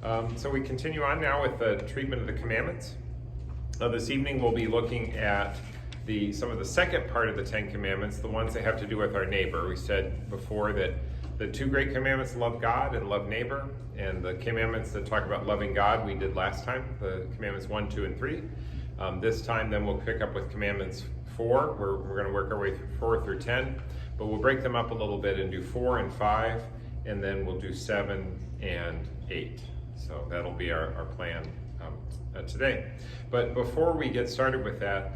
So we continue on now with the treatment of the commandments. This evening we'll be looking at some of the second part of the Ten Commandments, the ones that have to do with our neighbor. We said before that the two great commandments, love God and love neighbor, and the commandments that talk about loving God we did last time, the commandments 1, 2, and 3. This time then we'll pick up with commandments 4. We're going to work our way through 4 through 10, but we'll break them up a little bit and do 4 and 5, and then we'll do 7 and 8. So that'll be our plan today. But before we get started with that,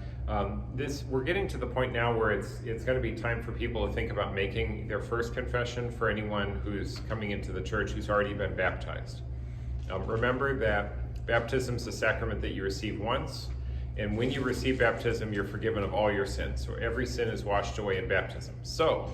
we're getting to the point now where it's going to be time for people to think about making their first confession for anyone who's coming into the church who's already been baptized. Remember that baptism is a sacrament that you receive once, and when you receive baptism, you're forgiven of all your sins. So every sin is washed away in baptism. So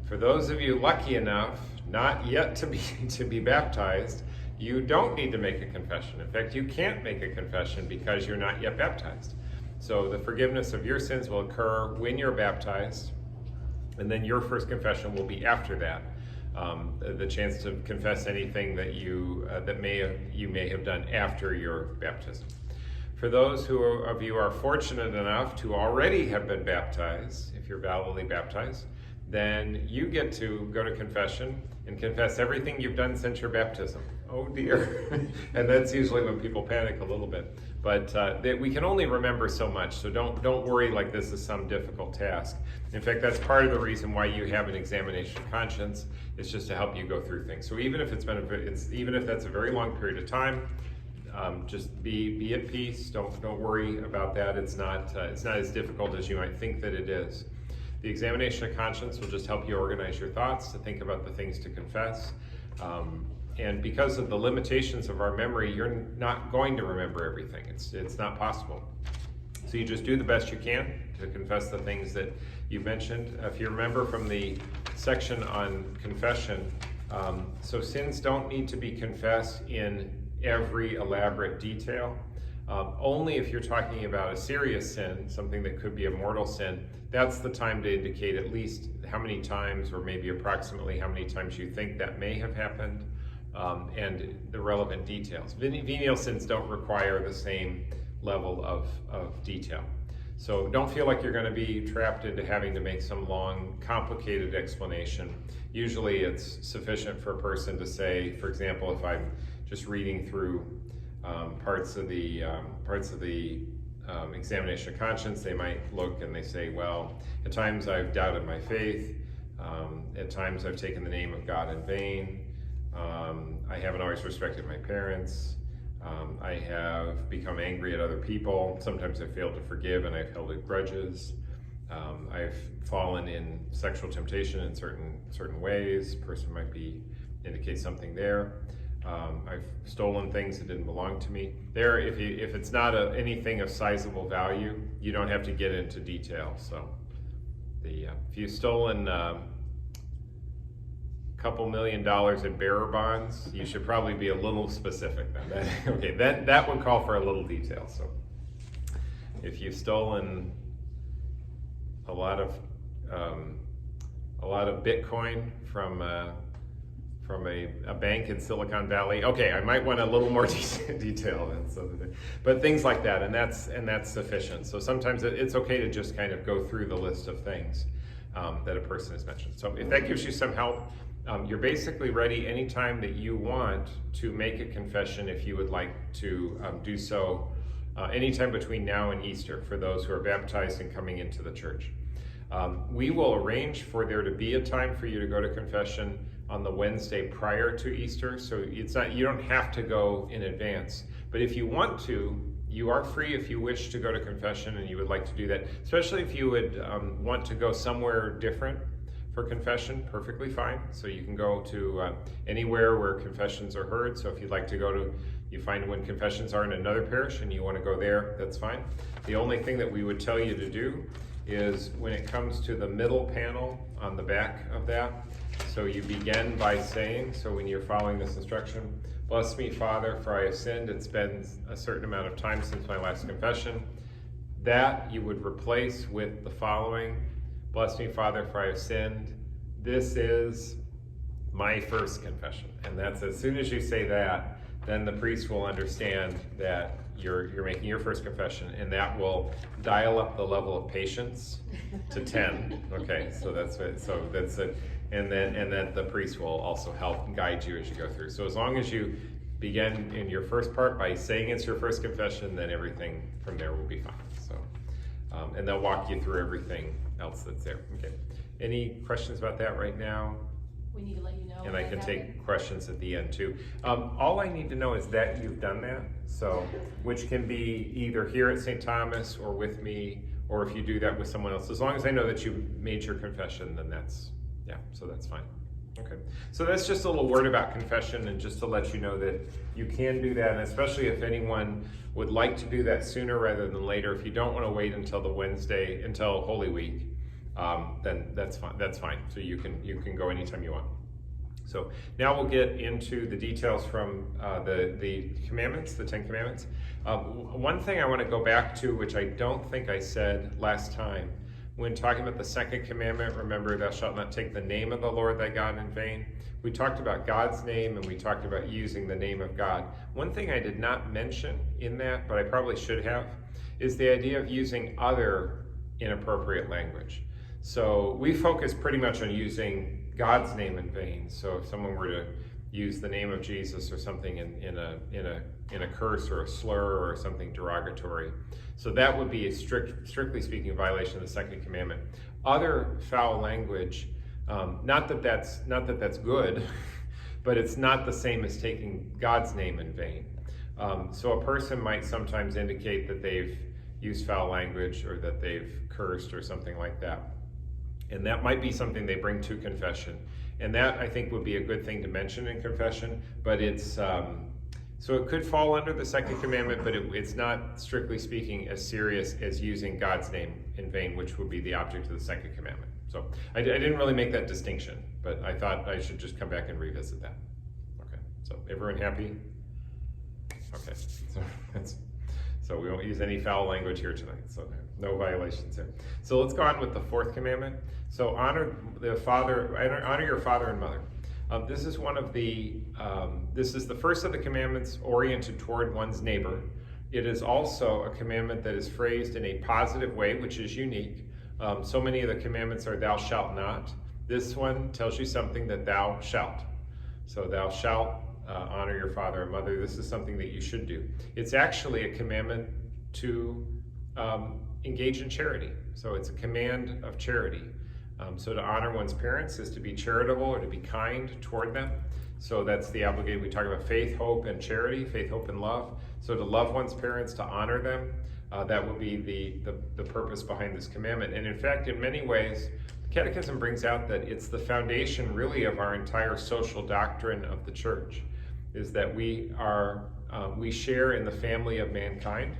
for those of you lucky enough not yet to be baptized, you don't need to make a confession. In fact, you can't make a confession because you're not yet baptized. So the forgiveness of your sins will occur when you're baptized, and then your first confession will be after that. The chance to confess anything that you may have done after your baptism. For those of you are fortunate enough to already have been baptized, if you're validly baptized, then you get to go to confession and confess everything you've done since your baptism. Oh dear. And that's usually when people panic a little bit. But we can only remember so much, so don't worry like this is some difficult task. In fact, that's part of the reason why you have an examination of conscience. It's just to help you go through things. So even if even if that's a very long period of time, just be at peace. Don't worry about that. It's not as difficult as you might think that it is. The examination of conscience will just help you organize your thoughts, to think about the things to confess. And because of the limitations of our memory, you're not going to remember everything. It's not possible. So you just do the best you can to confess the things that you mentioned. If you remember from the section on confession, so sins don't need to be confessed in every elaborate detail. Only if you're talking about a serious sin, something that could be a mortal sin, that's the time to indicate at least how many times, or maybe approximately how many times you think that may have happened, and the relevant details. Venial sins don't require the same level of detail. So don't feel like you're going to be trapped into having to make some long, complicated explanation. Usually it's sufficient for a person to say, for example, if I'm just reading through parts of the examination of conscience, they might look and they say, well, at times I've doubted my faith, at times I've taken the name of God in vain, I haven't always respected my parents, I have become angry at other people, sometimes I've failed to forgive and I've held grudges, I've fallen in sexual temptation in certain ways. Person might indicate something there. I've stolen things that didn't belong to me. There, if it's not anything of sizable value, you don't have to get into detail. So, if you've stolen a couple $1 million in bearer bonds, you should probably be a little specific then. That would call for a little detail. So, if you've stolen a lot of Bitcoin from a bank in Silicon Valley, okay, I might want a little more detail. But things like that, and that's sufficient. So sometimes it's okay to just kind of go through the list of things that a person has mentioned. So if that gives you some help, you're basically ready anytime that you want to make a confession, if you would like to do so anytime between now and Easter for those who are baptized and coming into the church. We will arrange for there to be a time for you to go to confession on the Wednesday prior to Easter, so you don't have to go in advance. But if you want to, you are free if you wish to go to confession and you would like to do that, especially if you would want to go somewhere different for confession, perfectly fine. So you can go to anywhere where confessions are heard. So if you'd like to you find when confessions are in another parish and you want to go there, that's fine. The only thing that we would tell you to do is when it comes to the middle panel on the back of that, so you begin by saying, so when you're following this instruction, bless me, Father, for I have sinned. It's been a certain amount of time since my last confession. That you would replace with the following, bless me, Father, for I have sinned. This is my first confession. And that's as soon as you say that, then the priest will understand that you're making your first confession, and that will dial up the level of patience to 10. Okay, so that's it. So that's it. And then the priest will also help guide you as you go through. So as long as you begin in your first part by saying it's your first confession, then everything from there will be fine. So, and they'll walk you through everything else that's there. Okay. Any questions about that right now? We need to let you know. And I can take questions at the end too. All I need to know is that you've done that, so which can be either here at St. Thomas or with me, or if you do that with someone else. As long as I know that you made your confession, then that's fine. Okay, so that's just a little word about confession, and just to let you know that you can do that, and especially if anyone would like to do that sooner rather than later. If you don't want to wait until until Holy Week, then that's fine. That's fine. So you can go anytime you want. So now we'll get into the details from the commandments, the 10 Commandments. One thing I want to go back to, which I don't think I said last time, when talking about the second commandment, remember, thou shalt not take the name of the Lord thy God in vain. We talked about God's name, and we talked about using the name of God. One thing I did not mention in that, but I probably should have, is the idea of using other inappropriate language. So we focus pretty much on using God's name in vain. So if someone were to use the name of Jesus or something in a curse or a slur or something derogatory, so that would be a strictly speaking, violation of the second commandment. Other foul language, not that that's good, but it's not the same as taking God's name in vain. So a person might sometimes indicate that they've used foul language or that they've cursed or something like that. And that might be something they bring to confession. And that, I think, would be a good thing to mention in confession, but it's, so it could fall under the second commandment, but it's not, strictly speaking, as serious as using God's name in vain, which would be the object of the second commandment. So I didn't really make that distinction, but I thought I should just come back and revisit that. Okay, so everyone happy? Okay, so we won't use any foul language here tonight, so no violations here. So let's go on with the fourth commandment. So honor your father and mother. This is one of the, this is the first of the commandments oriented toward one's neighbor. It is also a commandment that is phrased in a positive way, which is unique. So many of the commandments are thou shalt not. This one tells you something that thou shalt. So thou shalt honor your father and mother. This is something that you should do. It's actually a commandment to engage in charity. So it's a command of charity. So to honor one's parents is to be charitable or to be kind toward them. So that's the obligation. We talk about faith, hope, and charity, faith, hope, and love. So to love one's parents, to honor them, that would be the purpose behind this commandment. And in fact, in many ways, the Catechism brings out that it's the foundation really of our entire social doctrine of the Church, is that we share in the family of mankind.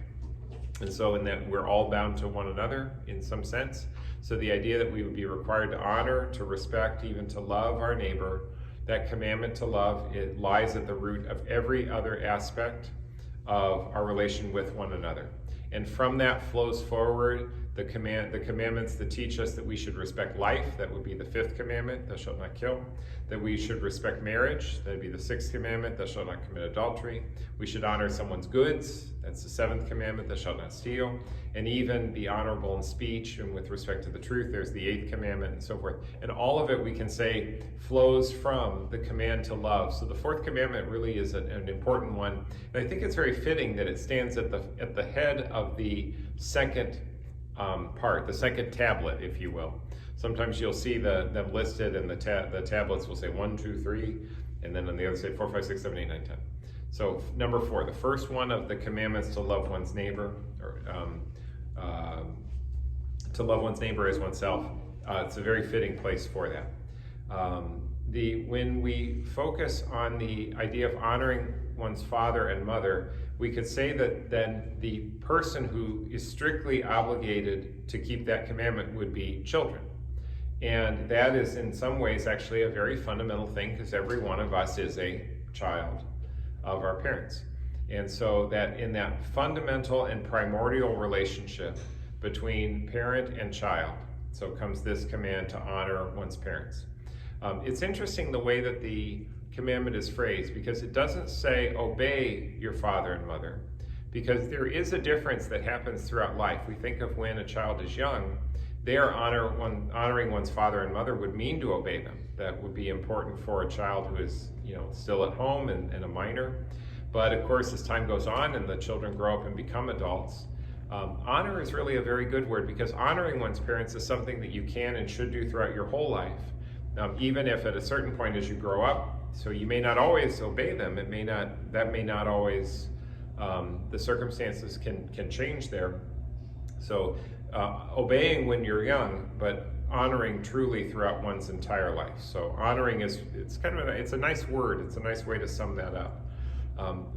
And so in that we're all bound to one another in some sense. So the idea that we would be required to honor, to respect, even to love our neighbor, that commandment to love, it lies at the root of every other aspect of our relation with one another. And from that flows forward the commandments that teach us that we should respect life. That would be the fifth commandment, thou shalt not kill. That we should respect marriage. That would be the sixth commandment, thou shalt not commit adultery. We should honor someone's goods. That's the seventh commandment, thou shalt not steal. And even be honorable in speech and with respect to the truth. There's the eighth commandment and so forth. And all of it, we can say, flows from the command to love. So the fourth commandment really is an important one. And I think it's very fitting that it stands at the head of the second part, the second tablet, if you will. Sometimes you'll see them listed, and the tablets will say 1, 2, 3, and then on the other side 4, 5, 6, 7, 8, 9, 10. So number 4, the first one of the commandments to love one's neighbor, or to love one's neighbor as oneself. It's a very fitting place for that. When we focus on the idea of honoring one's father and mother, we could say that then the person who is strictly obligated to keep that commandment would be children. And that is in some ways actually a very fundamental thing, because every one of us is a child of our parents. And so that in that fundamental and primordial relationship between parent and child, so comes this command to honor one's parents. It's interesting the way that the commandment is phrased, because it doesn't say obey your father and mother, because there is a difference that happens throughout life. We think of when a child is young, honoring one's father and mother would mean to obey them. That would be important for a child who is, still at home and a minor. But of course, as time goes on and the children grow up and become adults, honor is really a very good word, because honoring one's parents is something that you can and should do throughout your whole life. Even if at a certain point as you grow up, so you may not always obey them, that may not always, the circumstances can change there. So obeying when you're young, but honoring truly throughout one's entire life. So honoring it's a nice word. It's a nice way to sum that up.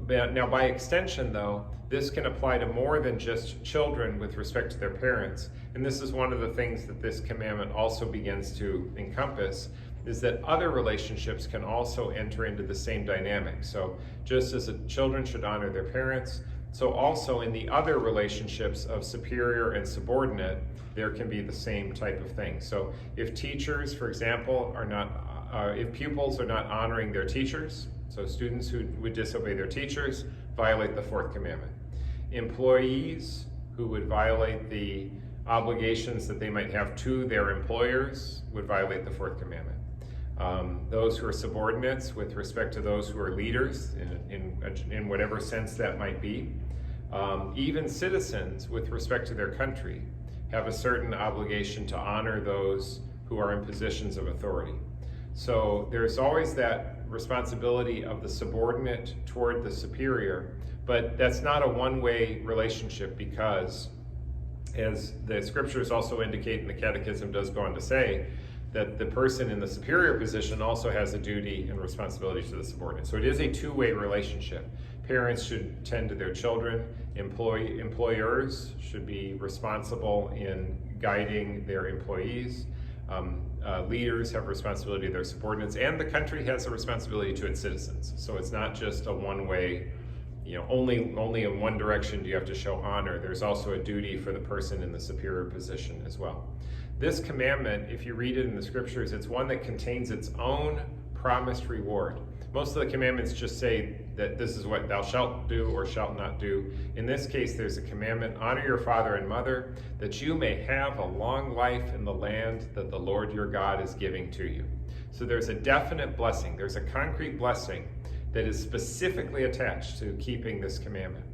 But now by extension though, this can apply to more than just children with respect to their parents. And this is one of the things that this commandment also begins to encompass, is that other relationships can also enter into the same dynamic. So just as children should honor their parents, so also in the other relationships of superior and subordinate, there can be the same type of thing. So if teachers, for example, if pupils are not honoring their teachers, so students who would disobey their teachers violate the fourth commandment. Employees who would violate the obligations that they might have to their employers would violate the fourth commandment. Those who are subordinates with respect to those who are leaders, in whatever sense that might be. Even citizens with respect to their country have a certain obligation to honor those who are in positions of authority. So there's always that responsibility of the subordinate toward the superior, but that's not a one-way relationship, because as the scriptures also indicate, and the Catechism does go on to say, that the person in the superior position also has a duty and responsibility to the subordinate. So it is a two-way relationship. Parents should tend to their children. Employers should be responsible in guiding their employees. Leaders have responsibility to their subordinates, and the country has a responsibility to its citizens. So it's not just a one-way, only in one direction do you have to show honor. There's also a duty for the person in the superior position as well. This commandment, if you read it in the scriptures, it's one that contains its own promised reward. Most of the commandments just say that this is what thou shalt do or shalt not do. In this case, there's a commandment: honor your father and mother, that you may have a long life in the land that the Lord your God is giving to you. So there's a definite blessing. There's a concrete blessing that is specifically attached to keeping this commandment.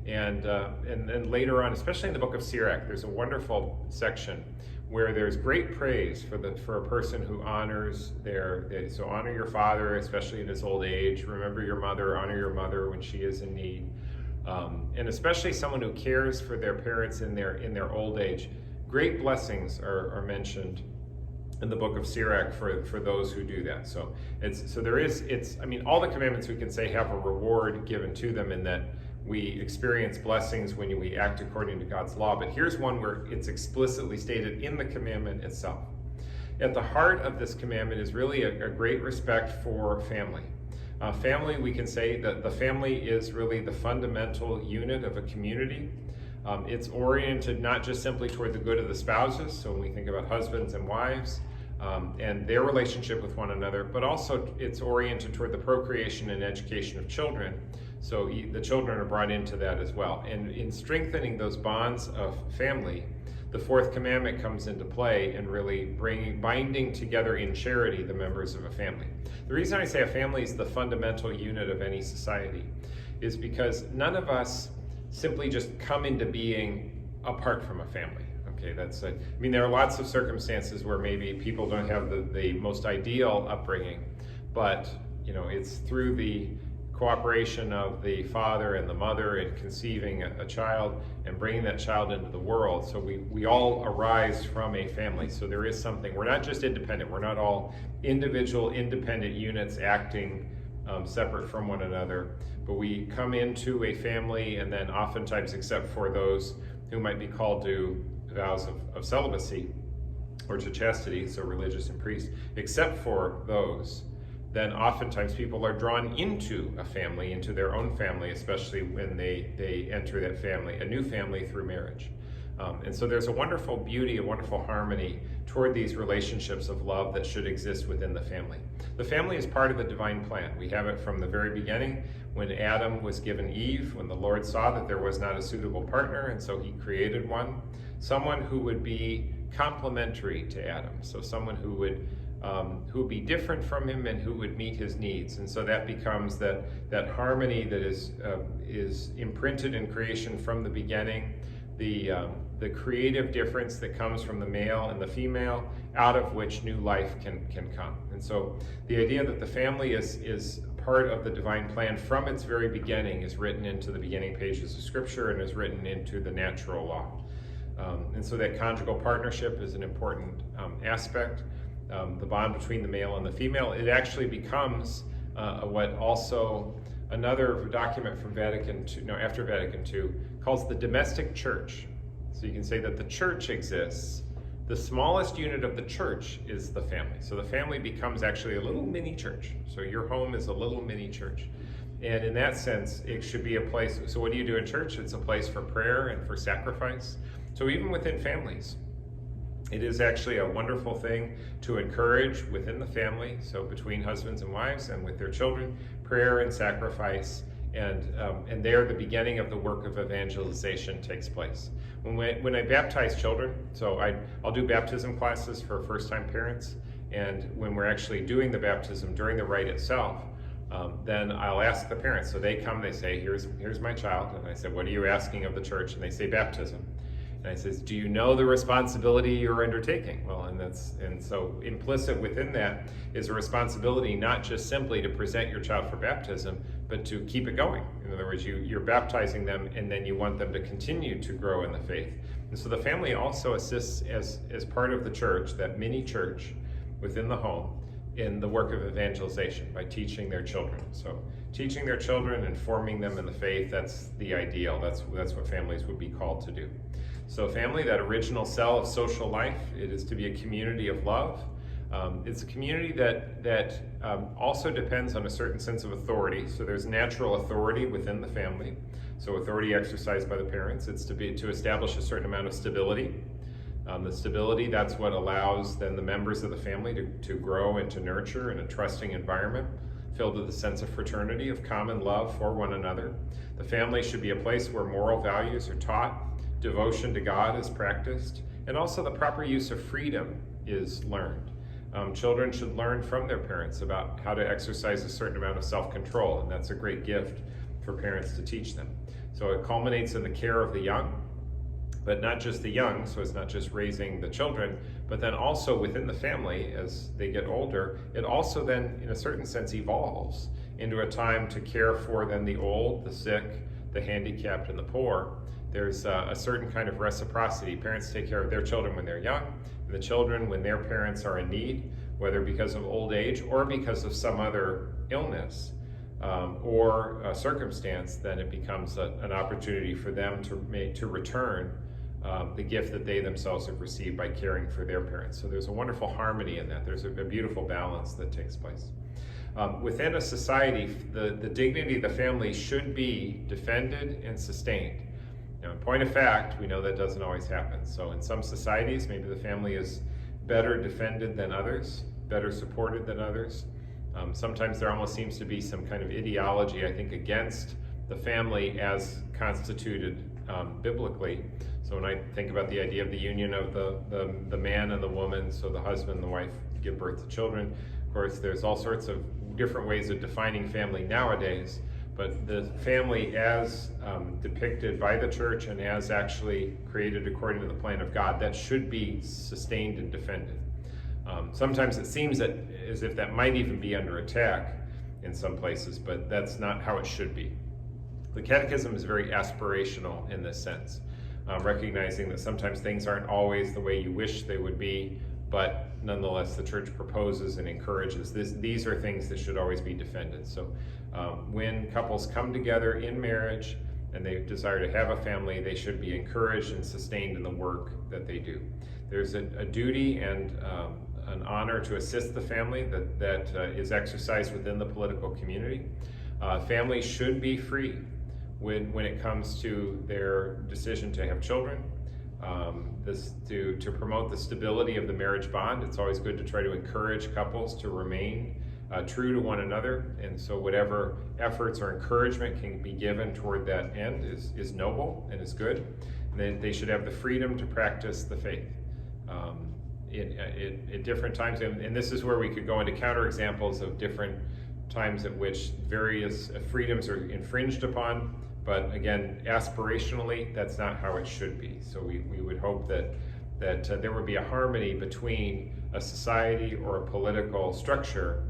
And then later on, especially in the book of Sirach, there's a wonderful section where there's great praise for a person who honors so honor your father, especially in his old age. Remember your mother, honor your mother when she is in need. And especially someone who cares for their parents in their old age. Great blessings are mentioned in the book of Sirach for those who do that. So all the commandments we can say have a reward given to them, in that we experience blessings when we act according to God's law. But here's one where it's explicitly stated in the commandment itself. At the heart of this commandment is really a great respect for family. Family, we can say that the family is really the fundamental unit of a community. It's oriented not just simply toward the good of the spouses, so when we think about husbands and wives, and their relationship with one another, but also it's oriented toward the procreation and education of children. So the children are brought into that as well. And in strengthening those bonds of family, the fourth commandment comes into play and really binding together in charity the members of a family. The reason I say a family is the fundamental unit of any society is because none of us simply just come into being apart from a family. Okay, there are lots of circumstances where maybe people don't have the most ideal upbringing, but it's through the cooperation of the father and the mother in conceiving a child and bringing that child into the world. So we all arise from a family. So there is something, we're not just independent, we're not all individual independent units acting separate from one another, but we come into a family, and then oftentimes, except for those who might be called to vows of celibacy or to chastity, so religious and priest, except for those, then oftentimes people are drawn into a family, into their own family, especially when they enter that family, a new family, through marriage. And so there's a wonderful beauty, a wonderful harmony toward these relationships of love that should exist within the family. The family is part of the divine plan. We have it from the very beginning when Adam was given Eve, when the Lord saw that there was not a suitable partner, and so he created someone who would be complementary to Adam, so someone who would be different from him and who would meet his needs. And so that becomes that harmony that is imprinted in creation from the beginning, the creative difference that comes from the male and the female, out of which new life can come. And so the idea that the family is part of the divine plan from its very beginning is written into the beginning pages of Scripture and is written into the natural law. And so that conjugal partnership is an important aspect. The bond between the male and the female, it actually becomes what also another document from after Vatican II calls the domestic church. So you can say that the church exists. The smallest unit of the church is the family. So the family becomes actually a little mini church. So your home is a little mini church. And in that sense, it should be a place. So what do you do in church? It's a place for prayer and for sacrifice. So even within families, it is actually a wonderful thing to encourage within the family, so between husbands and wives and with their children, prayer and sacrifice, and there the beginning of the work of evangelization takes place. When I baptize children, so I'll do baptism classes for first-time parents, and when we're actually doing the baptism during the rite itself, then I'll ask the parents. So they come, they say, here's my child, and I say, what are you asking of the church? And they say baptism. And I says, do you know the responsibility you're undertaking? Well, and so implicit within that is a responsibility not just simply to present your child for baptism, but to keep it going. In other words, you're baptizing them, and then you want them to continue to grow in the faith. And so the family also assists as part of the church, that mini church within the home, in the work of evangelization by teaching their children. So teaching their children and forming them in the faith, that's the ideal. That's what families would be called to do. So family, that original cell of social life, it is to be a community of love. It's a community that also depends on a certain sense of authority. So there's natural authority within the family. So authority exercised by the parents. It's to establish a certain amount of stability. The stability, that's what allows then the members of the family to grow and to nurture in a trusting environment filled with a sense of fraternity, of common love for one another. The family should be a place where moral values are taught, devotion to God is practiced, and also the proper use of freedom is learned. Children should learn from their parents about how to exercise a certain amount of self-control, and that's a great gift for parents to teach them. So it culminates in the care of the young, but not just the young, so it's not just raising the children, but then also within the family as they get older, it also then in a certain sense evolves into a time to care for then the old, the sick, the handicapped, and the poor. There's a certain kind of reciprocity. Parents take care of their children when they're young, and the children when their parents are in need, whether because of old age or because of some other illness or a circumstance, then it becomes an opportunity for them to return the gift that they themselves have received by caring for their parents. So there's a wonderful harmony in that. There's a beautiful balance that takes place. Within a society, the dignity of the family should be defended and sustained. Now, in point of fact, we know that doesn't always happen. So in some societies, maybe the family is better defended than others, better supported than others. Sometimes there almost seems to be some kind of ideology, I think, against the family as constituted biblically. So when I think about the idea of the union of the man and the woman, so the husband and the wife give birth to children, of course, there's all sorts of different ways of defining family nowadays. But the family as depicted by the church and as actually created according to the plan of God, that should be sustained and defended. Sometimes it seems as if that might even be under attack in some places, but that's not how it should be. The Catechism is very aspirational in this sense, recognizing that sometimes things aren't always the way you wish they would be, but nonetheless the church proposes and encourages these are things that should always be defended. So when couples come together in marriage and they desire to have a family, they should be encouraged and sustained in the work that they do. There's a duty and an honor to assist the family that is exercised within the political community. Families should be free when it comes to their decision to have children. To promote the stability of the marriage bond. It's always good to try to encourage couples to remain true to one another, and so whatever efforts or encouragement can be given toward that end is noble and is good. And they should have the freedom to practice the faith at different times, and this is where we could go into counterexamples of different times at which various freedoms are infringed upon. But again, aspirationally, that's not how it should be. So we would hope that there would be a harmony between a society or a political structure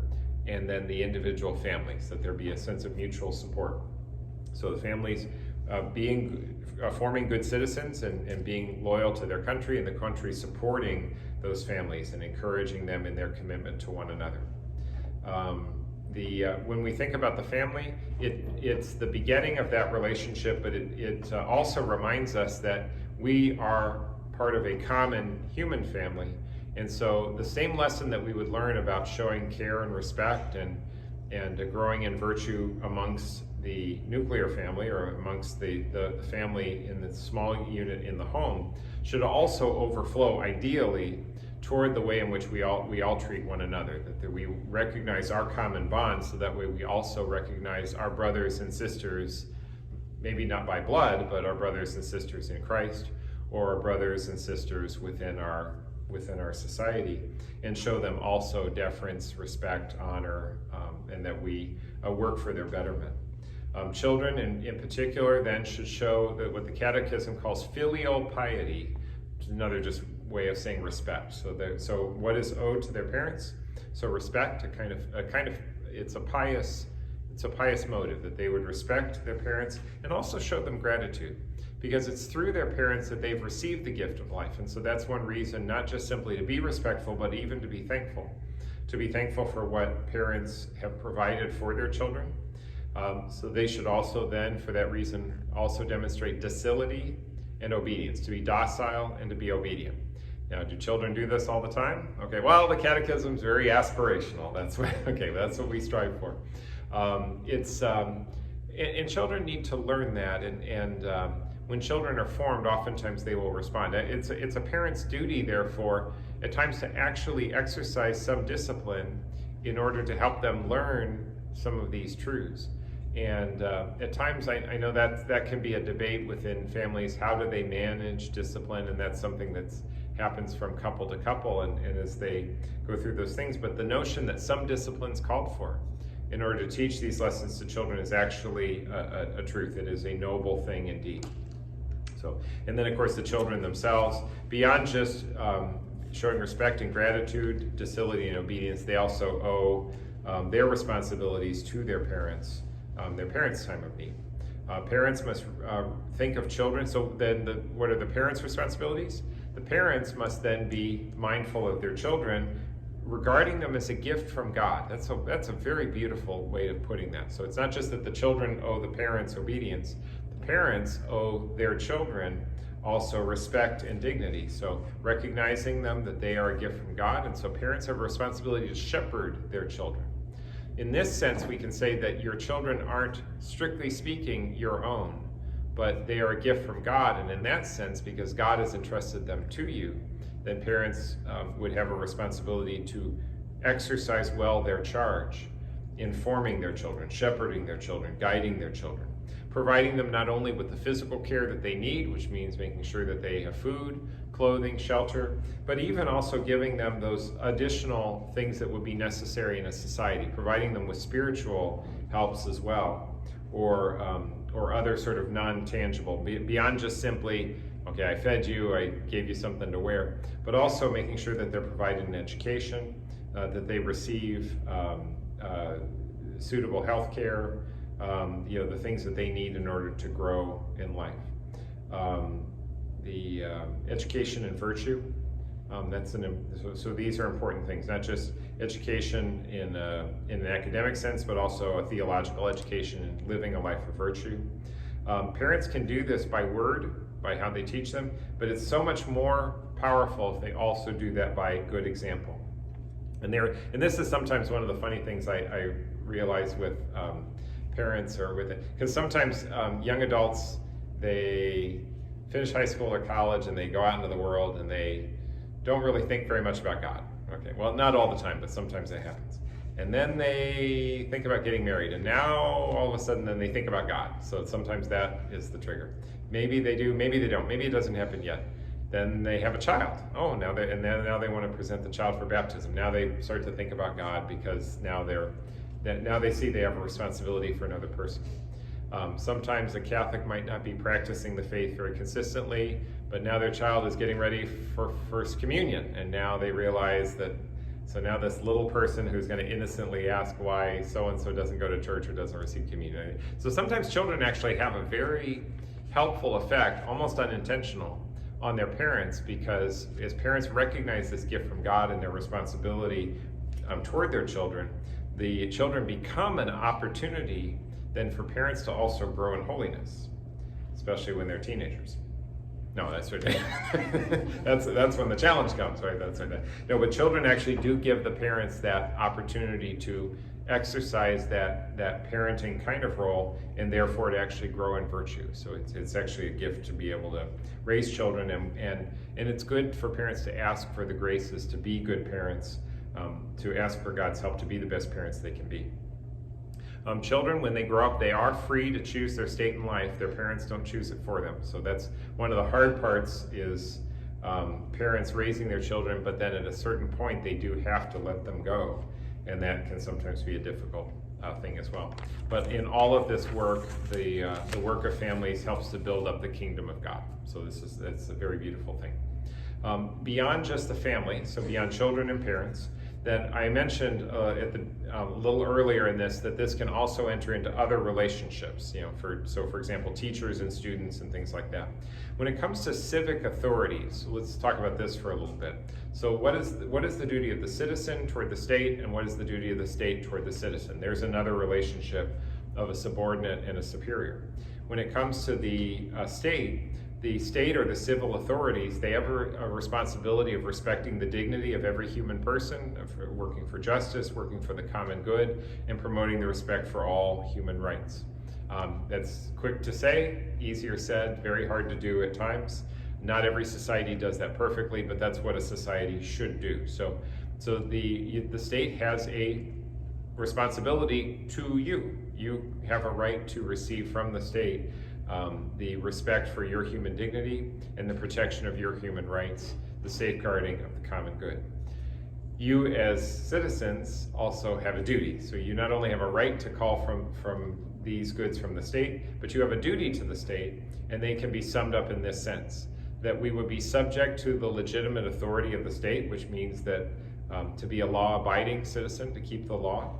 and then the individual families, that there be a sense of mutual support. So the families forming good citizens and being loyal to their country, and the country supporting those families and encouraging them in their commitment to one another. When we think about the family, it's the beginning of that relationship, but it also reminds us that we are part of a common human family. And so the same lesson that we would learn about showing care and respect and growing in virtue amongst the nuclear family or amongst the family in the small unit in the home should also overflow ideally toward the way in which we all treat one another, that we recognize our common bonds, so that way we also recognize our brothers and sisters, maybe not by blood, but our brothers and sisters in Christ, or our brothers and sisters within our society, and show them also deference, respect, honor, and that we work for their betterment. Children in particular then should show that what the Catechism calls filial piety, which is another just way of saying respect. So what is owed to their parents? So respect, it's a pious motive, that they would respect their parents and also show them gratitude, because it's through their parents that they've received the gift of life. And so that's one reason, not just simply to be respectful, but even to be thankful. To be thankful for what parents have provided for their children. So they should also then, for that reason, also demonstrate docility and obedience, to be docile and to be obedient. Now, do children do this all the time? Okay, well, the Catechism is very aspirational. That's what we strive for. And children need to learn that, and when children are formed, oftentimes they will respond. It's a parent's duty, therefore, at times to actually exercise some discipline in order to help them learn some of these truths. And at times, I know that can be a debate within families. How do they manage discipline? And that's something that happens from couple to couple, and as they go through those things. But the notion that some discipline's called for in order to teach these lessons to children is actually a truth. It is a noble thing indeed. So, and then of course the children themselves, beyond just showing respect and gratitude, docility and obedience, they also owe their responsibilities to their parents' time of need. Parents must think of children. So then what are the parents' responsibilities? The parents must then be mindful of their children, regarding them as a gift from God. That's a very beautiful way of putting that. So it's not just that the children owe the parents obedience. The parents owe their children also respect and dignity. So recognizing them that they are a gift from God, and so parents have a responsibility to shepherd their children. In this sense, we can say that your children aren't, strictly speaking, your own, but they are a gift from God. And in that sense, because God has entrusted them to you, then parents would have a responsibility to exercise well their charge, informing their children, shepherding their children, guiding their children, providing them not only with the physical care that they need, which means making sure that they have food, clothing, shelter, but even also giving them those additional things that would be necessary in a society, providing them with spiritual helps as well, or other sort of non-tangible, beyond just simply, okay, I fed you, I gave you something to wear, but also making sure that they're provided an education, that they receive suitable health care, the things that they need in order to grow in life. The education and virtue, so these are important things, not just education in an academic sense, but also a theological education and living a life of virtue. Parents can do this by word, by how they teach them, but it's so much more powerful if they also do that by good example. And this is sometimes one of the funny things I realize with parents, or with it, because sometimes young adults, they finish high school or college and they go out into the world and they don't really think very much about God. Okay, well, not all the time, but sometimes that happens. And then they think about getting married, and now all of a sudden then they think about God. So sometimes that is the trigger. Maybe they do, maybe they don't, maybe it doesn't happen yet. Then they have a child. Oh, now they want to present the child for baptism. Now they start to think about God because now they see they have a responsibility for another person. Sometimes a Catholic might not be practicing the faith very consistently, but now their child is getting ready for First Communion, and now they realize that, so now this little person who's going to innocently ask why so-and-so doesn't go to church or doesn't receive communion. So sometimes children actually have a very helpful effect, almost unintentional, on their parents, because as parents recognize this gift from God and their responsibility toward their children, the children become an opportunity then for parents to also grow in holiness, especially when they're teenagers. No, that's right. that's when the challenge comes, right? That's right. No, but children actually do give the parents that opportunity to exercise that parenting kind of role, and therefore to actually grow in virtue. So it's actually a gift to be able to raise children, and it's good for parents to ask for the graces to be good parents, to ask for God's help to be the best parents they can be. Children, when they grow up, they are free to choose their state in life. Their parents don't choose it for them. So that's one of the hard parts, is parents raising their children, but then at a certain point they do have to let them go. And that can sometimes be a difficult thing as well. But in all of this work, the work of families helps to build up the kingdom of God. So that's a very beautiful thing. Beyond just the family, so beyond children and parents, then I mentioned a little earlier in this that this can also enter into other relationships. For example, teachers and students and things like that. When it comes to civic authorities, let's talk about this for a little bit. So what is the duty of the citizen toward the state, and what is the duty of the state toward the citizen? There's another relationship of a subordinate and a superior. When it comes to the state or the civil authorities, they have a responsibility of respecting the dignity of every human person, of working for justice, working for the common good, and promoting the respect for all human rights. That's quick to say, easier said, very hard to do at times. Not every society does that perfectly, but that's what a society should do. So the state has a responsibility to you. You have a right to receive from the state the respect for your human dignity and the protection of your human rights, the safeguarding of the common good. You as citizens also have a duty. So you not only have a right to call from these goods from the state, but you have a duty to the state, and they can be summed up in this sense, that we would be subject to the legitimate authority of the state, which means that to be a law-abiding citizen, to keep the law,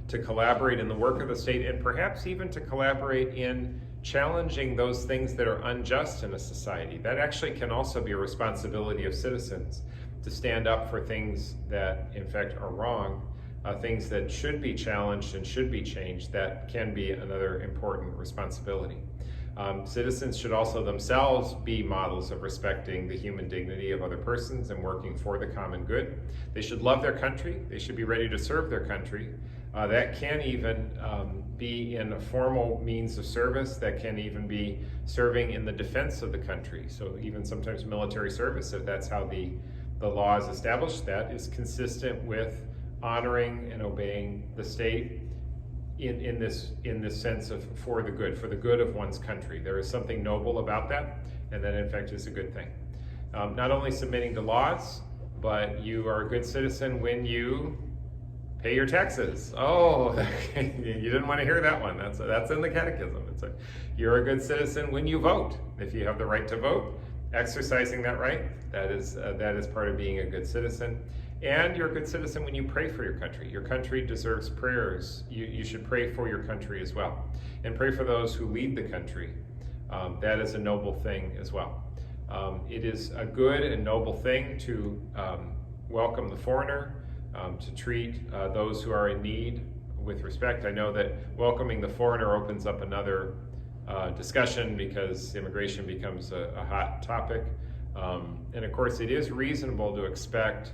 to collaborate in the work of the state, and perhaps even to collaborate in challenging those things that are unjust in a society. That actually can also be a responsibility of citizens, to stand up for things that in fact are wrong, things that should be challenged and should be changed. That can be another important responsibility. Citizens should also themselves be models of respecting the human dignity of other persons and working for the common good. They should love their country. They should be ready to serve their country. That can even be in a formal means of service. That can even be serving in the defense of the country. So even sometimes military service, if that's how the law is established, that is consistent with honoring and obeying the state in this sense of for the good of one's country. There is something noble about that, and that in fact is a good thing. Not only submitting to laws, but you are a good citizen when you pay your taxes. Oh, you didn't want to hear that one. That's in the catechism. You're a good citizen when you vote. If you have the right to vote, exercising that right, that is part of being a good citizen. And you're a good citizen when you pray for your country. Your country deserves prayers. You should pray for your country as well. And pray for those who lead the country. That is a noble thing as well. It is a good and noble thing to welcome the foreigner, to treat those who are in need with respect. I know that welcoming the foreigner opens up another discussion, because immigration becomes a hot topic. And of course, it is reasonable to expect,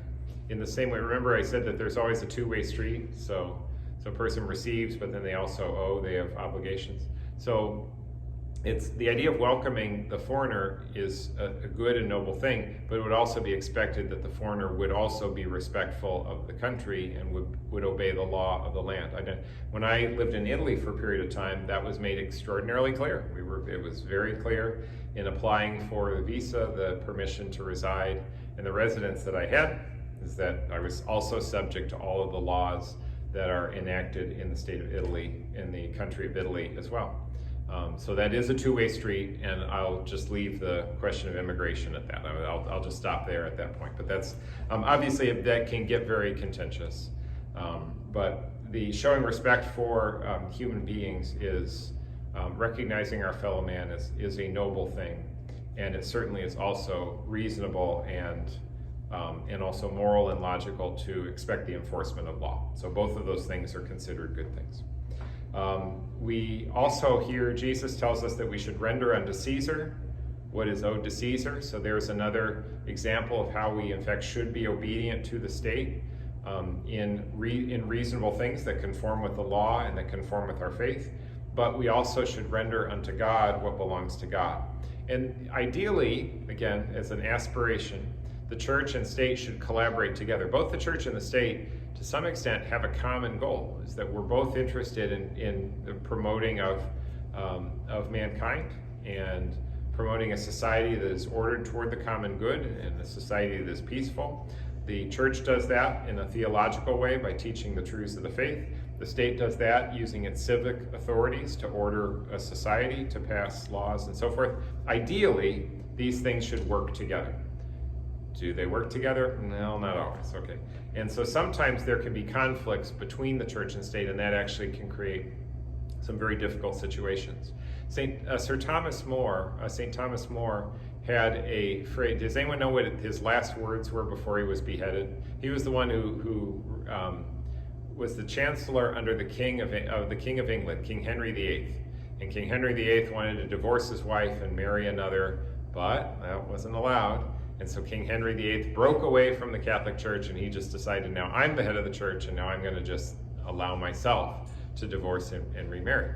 in the same way, remember I said that there's always a two-way street. So a person receives, but then they also owe, they have obligations. So it's the idea of welcoming the foreigner is a good and noble thing, but it would also be expected that the foreigner would also be respectful of the country and would obey the law of the land. When I lived in Italy for a period of time, that was made extraordinarily clear. It was very clear in applying for the visa, the permission to reside, and the residence that I had is that I was also subject to all of the laws that are enacted in the state of Italy, in the country of Italy as well. So that is a two-way street, and I'll just leave the question of immigration at that. I'll just stop there at that point. But that's obviously that can get very contentious. But the showing respect for human beings is recognizing our fellow man is a noble thing, and it certainly is also reasonable and also moral and logical to expect the enforcement of law. So both of those things are considered good things. We also hear Jesus tells us that we should render unto Caesar what is owed to Caesar. So there's another example of how we in fact should be obedient to the state in reasonable things that conform with the law and that conform with our faith. But we also should render unto God what belongs to God. And ideally, again, as an aspiration, the church and state should collaborate together. Both the church and the state, to some extent, have a common goal, is that we're both interested in the promoting of mankind and promoting a society that is ordered toward the common good and a society that is peaceful. The church does that in a theological way by teaching the truths of the faith. The state does that using its civic authorities to order a society, to pass laws and so forth. Ideally, these things should work together. Do they work together? No, not always. Okay. And so sometimes there can be conflicts between the church and state, and that actually can create some very difficult situations. St. Thomas More had a phrase. Does anyone know what his last words were before he was beheaded? He was the one who was the chancellor under the King of England, King Henry VIII. And King Henry VIII wanted to divorce his wife and marry another, but that wasn't allowed. And so King Henry VIII broke away from the Catholic Church, and he just decided, now I'm the head of the church, and now I'm going to just allow myself to divorce him and remarry.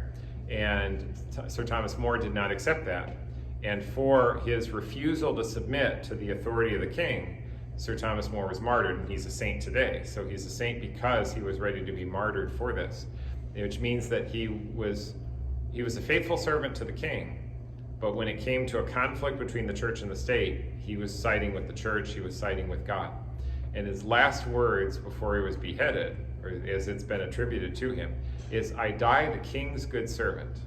And Sir Thomas More did not accept that. And for his refusal to submit to the authority of the king, Sir Thomas More was martyred, and he's a saint today. So he's a saint because he was ready to be martyred for this, which means that he was a faithful servant to the king. But when it came to a conflict between the church and the state, he was siding with the church, he was siding with God. And his last words before he was beheaded, or as it's been attributed to him, is, "I die the king's good servant,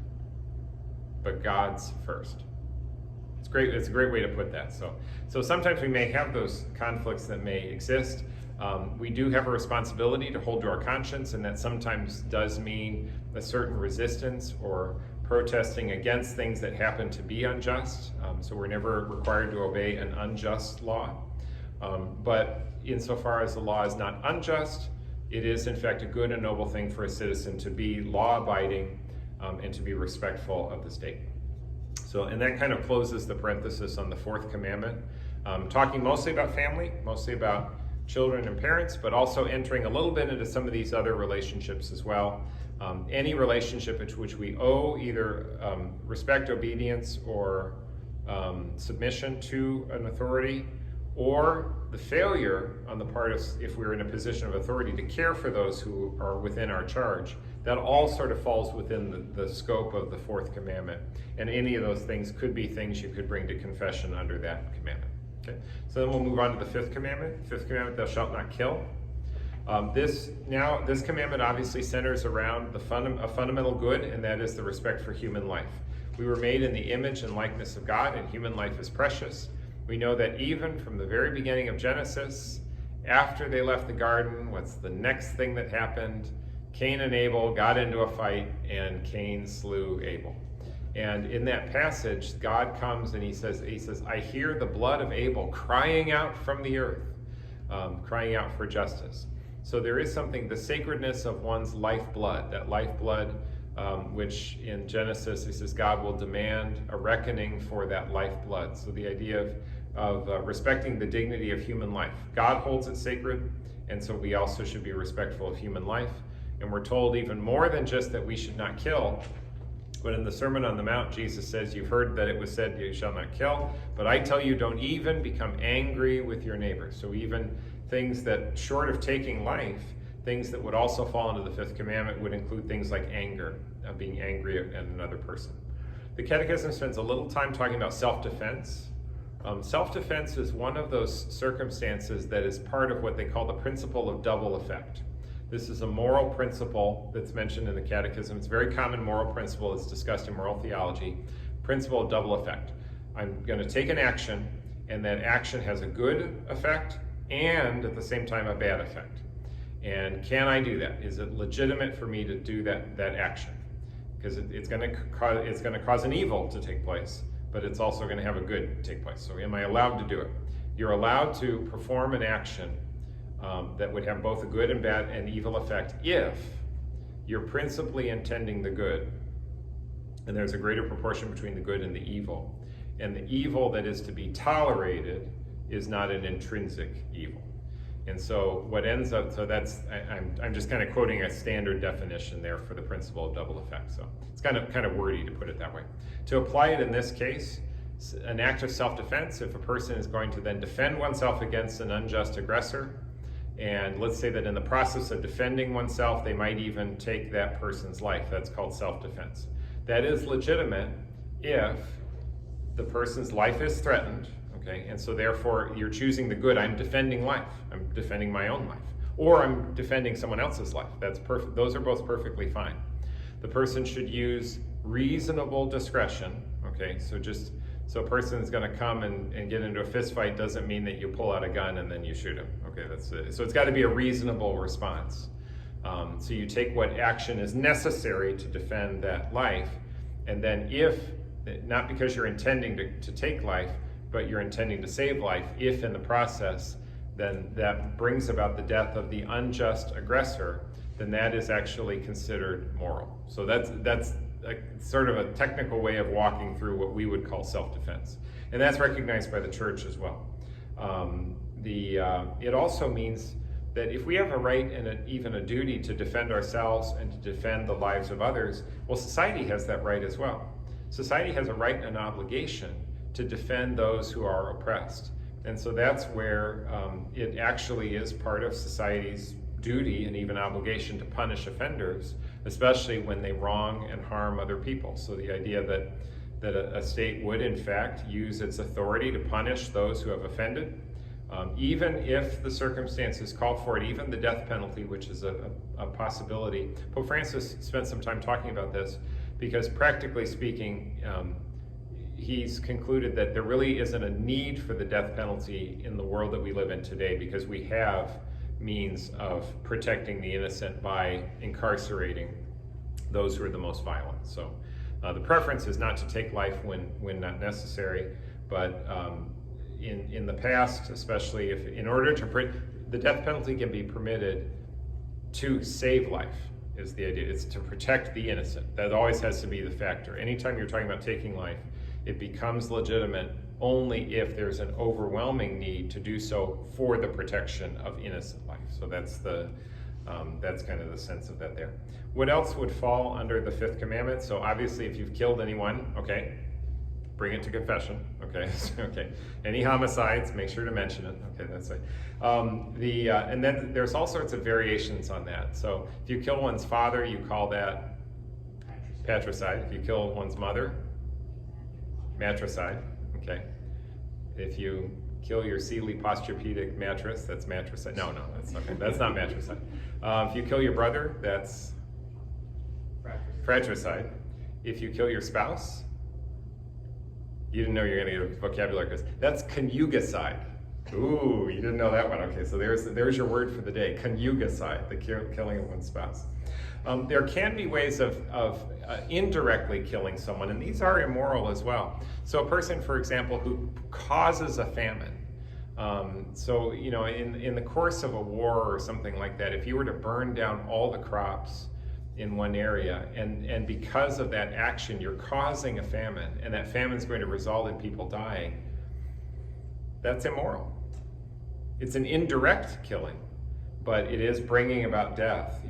but God's first." It's great. It's a great way to put that. So sometimes we may have those conflicts that may exist. We do have a responsibility to hold to our conscience, and that sometimes does mean a certain resistance or protesting against things that happen to be unjust. So we're never required to obey an unjust law. But insofar as the law is not unjust, it is in fact a good and noble thing for a citizen to be law-abiding and to be respectful of the state. So, and that kind of closes the parenthesis on the fourth commandment, talking mostly about family, mostly about children and parents, but also entering a little bit into some of these other relationships as well. Any relationship to which we owe either respect, obedience, or submission to an authority, or the failure on the part of, if we're in a position of authority, to care for those who are within our charge, that all sort of falls within the scope of the fourth commandment. And any of those things could be things you could bring to confession under that commandment. Okay, so then we'll move on to the fifth commandment. Fifth commandment, thou shalt not kill. This commandment obviously centers around a fundamental good, and that is the respect for human life. We were made in the image and likeness of God, and human life is precious. We know that even from the very beginning of Genesis, after they left the garden, what's the next thing that happened? Cain and Abel got into a fight, and Cain slew Abel. And in that passage, God comes and he says, I hear the blood of Abel crying out from the earth, crying out for justice. So there is something, the sacredness of one's lifeblood, that lifeblood, which in Genesis, he says God will demand a reckoning for that lifeblood. So the idea of respecting the dignity of human life. God holds it sacred, and so we also should be respectful of human life. And we're told even more than just that we should not kill, But in the Sermon on the Mount, Jesus says, you've heard that it was said, you shall not kill, but I tell you, don't even become angry with your neighbor. So even things that, short of taking life, things that would also fall into the fifth commandment would include things like anger, being angry at another person. The Catechism spends a little time talking about self-defense. Self-defense is one of those circumstances that is part of what they call the principle of double effect. This is a moral principle that's mentioned in the Catechism. It's a very common moral principle. It's discussed in moral theology. Principle of double effect. I'm going to take an action, and that action has a good effect and at the same time a bad effect. And can I do that? Is it legitimate for me to do that action? Because it's going to cause an evil to take place, but it's also going to have a good take place. So am I allowed to do it? You're allowed to perform an action that would have both a good and bad and evil effect if you're principally intending the good, and there's a greater proportion between the good and the evil. And the evil that is to be tolerated is not an intrinsic evil. And so what ends up, so that's, I'm just kind of quoting a standard definition there for the principle of double effect. So it's kind of wordy to put it that way. To apply it in this case, an act of self-defense, if a person is going to then defend oneself against an unjust aggressor, and let's say that in the process of defending oneself, they might even take that person's life. That's called self-defense. That is legitimate if the person's life is threatened. Okay, and so therefore you're choosing the good. I'm defending life. I'm defending my own life. Or I'm defending someone else's life. That's perfect. Those are both perfectly fine. The person should use reasonable discretion. Okay, so a person is going to come and get into a fist fight doesn't mean that you pull out a gun and then you shoot him. Okay, that's it. So it's got to be a reasonable response. So you take what action is necessary to defend that life, and then if, not because you're intending to take life, but you're intending to save life, if in the process then that brings about the death of the unjust aggressor, then that is actually considered moral. So that's sort of a technical way of walking through what we would call self-defense. And that's recognized by the church as well. It also means that if we have a right and even a duty to defend ourselves and to defend the lives of others, well, society has that right as well. Society has a right and an obligation to defend those who are oppressed. And so that's where it actually is part of society's duty and even obligation to punish offenders, especially when they wrong and harm other people. So the idea that a state would in fact use its authority to punish those who have offended, even if the circumstances call for it, even the death penalty, which is a possibility. Pope Francis spent some time talking about this because practically speaking, he's concluded that there really isn't a need for the death penalty in the world that we live in today because we have means of protecting the innocent by incarcerating those who are the most violent. So the preference is not to take life when not necessary, but in the past, especially if in order to the death penalty can be permitted to save life is the idea. It's to protect the innocent. That always has to be the factor. Anytime you're talking about taking life, it becomes legitimate only if there's an overwhelming need to do so for the protection of innocent life. So that's kind of the sense of that there. What else would fall under the fifth commandment? So obviously if you've killed anyone, okay, bring it to confession, okay? Okay. Any homicides, make sure to mention it, okay, that's it. And then there's all sorts of variations on that. So if you kill one's father, you call that patricide. If you kill one's mother, matricide, okay. If you kill your Sealy Posturepedic mattress, that's matricide. No, that's okay. That's not matricide. If you kill your brother, that's fratricide. If you kill your spouse, you didn't know you're going to get a vocabulary quiz. That's conjugicide. Ooh, you didn't know that one. Okay, so there's your word for the day, conjugicide, the killing of one's spouse. There can be ways of indirectly killing someone, and these are immoral as well. So a person, for example, who causes a famine. So, you know, in the course of a war or something like that, if you were to burn down all the crops in one area, and because of that action, you're causing a famine, and that famine is going to result in people dying, that's immoral. It's an indirect killing, but it is bringing about death,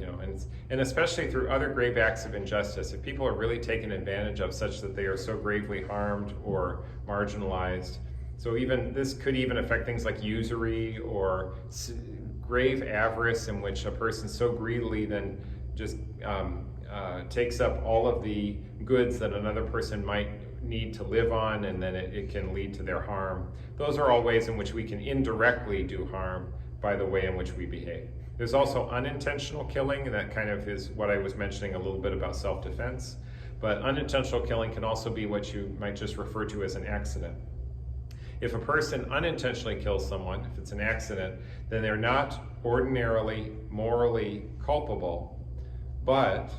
and especially through other grave acts of injustice. If people are really taken advantage of such that they are so gravely harmed or marginalized, so even this could even affect things like usury or grave avarice, in which a person so greedily then just takes up all of the goods that another person might need to live on, and then it can lead to their harm. Those are all ways in which we can indirectly do harm by the way in which we behave. There's also unintentional killing, and that kind of is what I was mentioning a little bit about self-defense. But unintentional killing can also be what you might just refer to as an accident. If a person unintentionally kills someone, if it's an accident, then they're not ordinarily morally culpable, but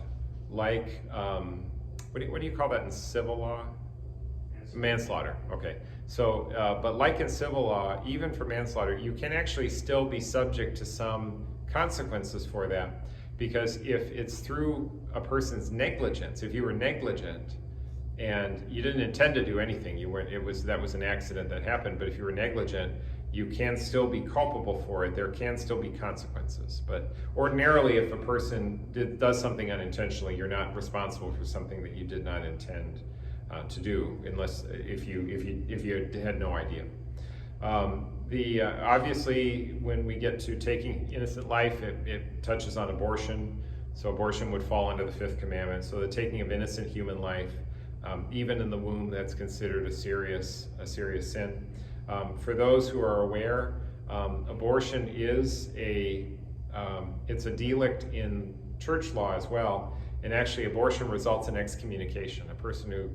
like, what do you call that in civil law? Manslaughter. Okay. So, but like in civil law, even for manslaughter, you can actually still be subject to some consequences for that, because if it's through a person's negligence, if you were negligent and you didn't intend to do anything, that was an accident that happened, but if you were negligent, you can still be culpable for it. There can still be consequences. But ordinarily, if a person does something unintentionally, you're not responsible for something that you did not intend to do, unless if you had no idea. Obviously, when we get to taking innocent life, it touches on abortion. So abortion would fall under the fifth commandment. So the taking of innocent human life, even in the womb, that's considered a serious sin. For those who are aware, abortion is it's a delict in church law as well. And actually, abortion results in excommunication. A person who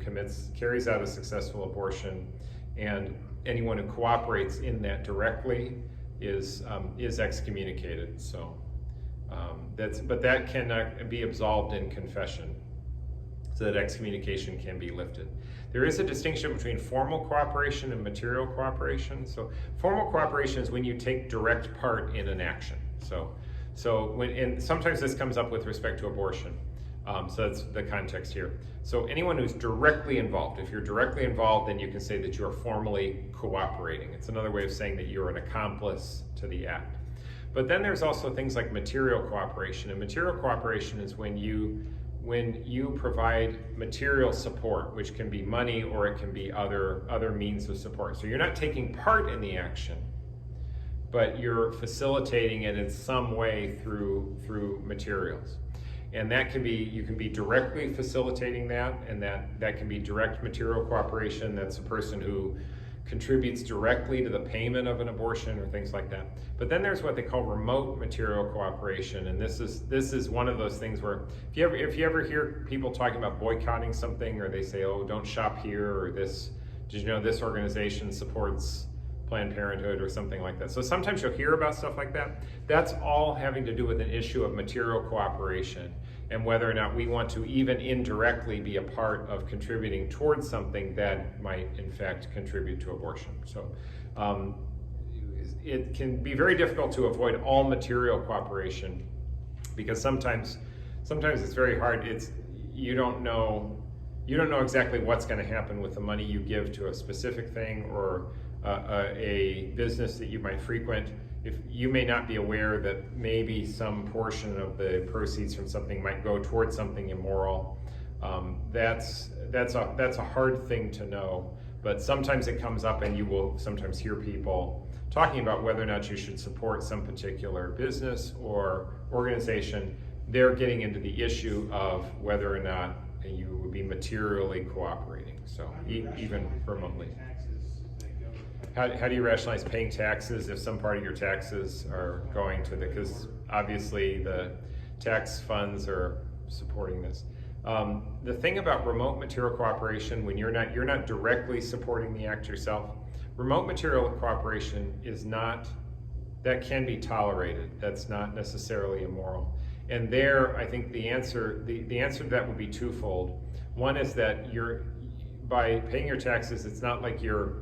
carries out a successful abortion, and anyone who cooperates in that directly is excommunicated. So but that cannot be absolved in confession, so that excommunication can be lifted. There is a distinction between formal cooperation and material cooperation. So formal cooperation is when you take direct part in an action. And sometimes this comes up with respect to abortion. So that's the context here. So anyone who's directly involved, if you're directly involved, then you can say that you are formally cooperating. It's another way of saying that you're an accomplice to the act. But then there's also things like material cooperation. And material cooperation is when you provide material support, which can be money or it can be other means of support. So you're not taking part in the action, but you're facilitating it in some way through materials. And that can be, you can be directly facilitating that, and that can be direct material cooperation. That's a person who contributes directly to the payment of an abortion or things like that. But then there's what they call remote material cooperation, and this is one of those things where if you ever hear people talking about boycotting something, or they say, oh, don't shop here, or this, did you know this organization supports Planned Parenthood or something like that. So sometimes you'll hear about stuff like that. That's all having to do with an issue of material cooperation and whether or not we want to even indirectly be a part of contributing towards something that might in fact contribute to abortion. So it can be very difficult to avoid all material cooperation, because sometimes it's very hard. You don't know exactly what's going to happen with the money you give to a specific thing or a business that you might frequent. If you may not be aware that maybe some portion of the proceeds from something might go towards something immoral, that's a hard thing to know. But sometimes it comes up, and you will sometimes hear people talking about whether or not you should support some particular business or organization. They're getting into the issue of whether or not you would be materially cooperating, so even remotely. How do you rationalize paying taxes if some part of your taxes are going to because obviously the tax funds are supporting this. The thing about remote material cooperation, when you're not directly supporting the act yourself, remote material cooperation that can be tolerated. That's not necessarily immoral. And there, I think the answer to that would be twofold. One is that by paying your taxes, it's not like you're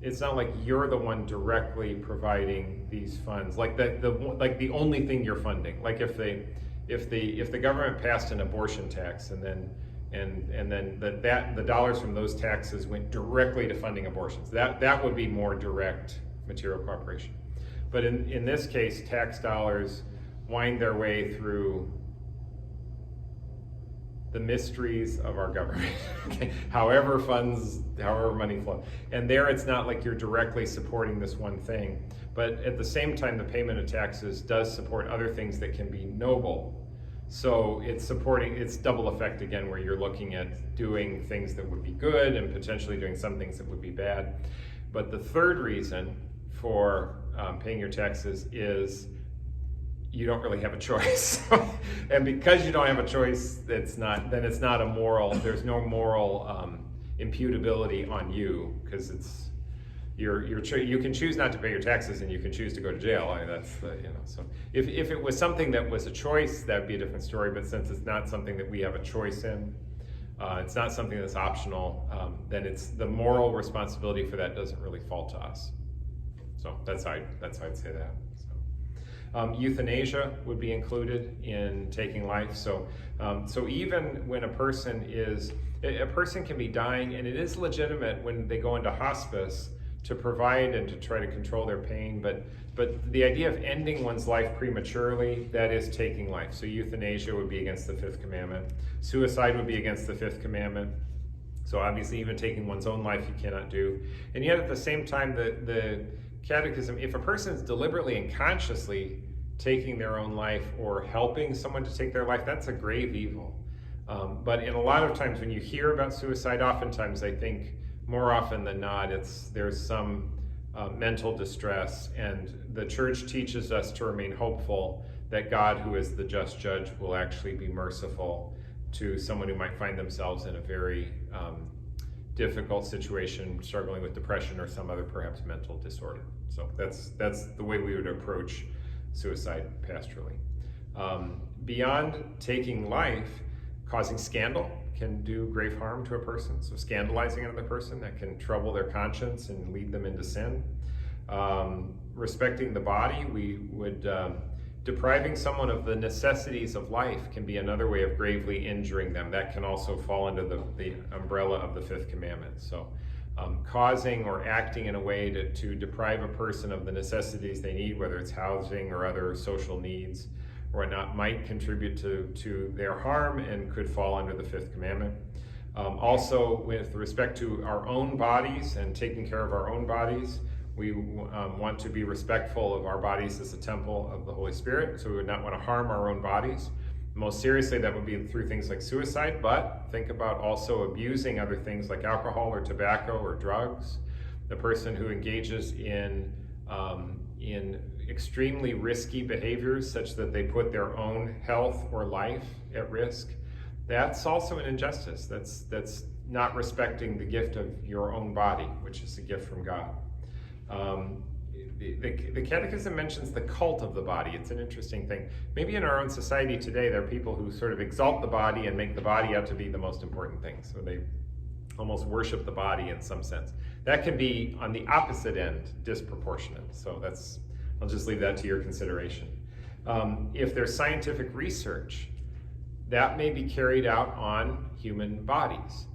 the one directly providing these funds. Like the only thing you're funding. Like if the government passed an abortion tax and then the dollars from those taxes went directly to funding abortions, that would be more direct material cooperation. But in this case, tax dollars wind their way through the mysteries of our government, okay? However money flows. And there it's not like you're directly supporting this one thing, but at the same time, the payment of taxes does support other things that can be noble. So it's double effect again, where you're looking at doing things that would be good and potentially doing some things that would be bad. But the third reason for paying your taxes is you don't really have a choice. And because you don't have a choice, there's no moral imputability on you, because you can choose not to pay your taxes and you can choose to go to jail. I mean, that's so if it was something that was a choice, that would be a different story. But since it's not something that we have a choice in, it's not something that's optional, then it's the moral responsibility for that doesn't really fall to us. So that's how I'd say that. Euthanasia would be included in taking life. So even when a person can be dying, and it is legitimate when they go into hospice to provide and to try to control their pain, but the idea of ending one's life prematurely, that is taking life. So euthanasia would be against the fifth commandment. Suicide would be against the fifth commandment. So obviously even taking one's own life you cannot do. And yet at the same time, the Catechism, if a person is deliberately and consciously taking their own life or helping someone to take their life, that's a grave evil. But in a lot of times when you hear about suicide, oftentimes I think more often than not, there's some mental distress, and the church teaches us to remain hopeful that God, who is the just judge, will actually be merciful to someone who might find themselves in a very difficult situation, struggling with depression or some other perhaps mental disorder. So that's the way we would approach suicide pastorally. Beyond taking life, causing scandal can do grave harm to a person. So scandalizing another person, that can trouble their conscience and lead them into sin. Respecting the body, we would depriving someone of the necessities of life can be another way of gravely injuring them. That can also fall under the umbrella of the fifth commandment. So causing or acting in a way to deprive a person of the necessities they need, whether it's housing or other social needs or whatnot, might contribute to their harm and could fall under the fifth commandment. Also, with respect to our own bodies and taking care of our own bodies, we want to be respectful of our bodies as a temple of the Holy Spirit, so we would not want to harm our own bodies. Most seriously, that would be through things like suicide, but think about also abusing other things like alcohol or tobacco or drugs. The person who engages in extremely risky behaviors such that they put their own health or life at risk, that's also an injustice. That's not respecting the gift of your own body, which is a gift from God. The Catechism mentions the cult of the body. It's an interesting thing. Maybe in our own society today, there are people who sort of exalt the body and make the body out to be the most important thing. So they almost worship the body in some sense. That can be, on the opposite end, disproportionate. So I'll just leave that to your consideration. If there's scientific research, that may be carried out on human bodies.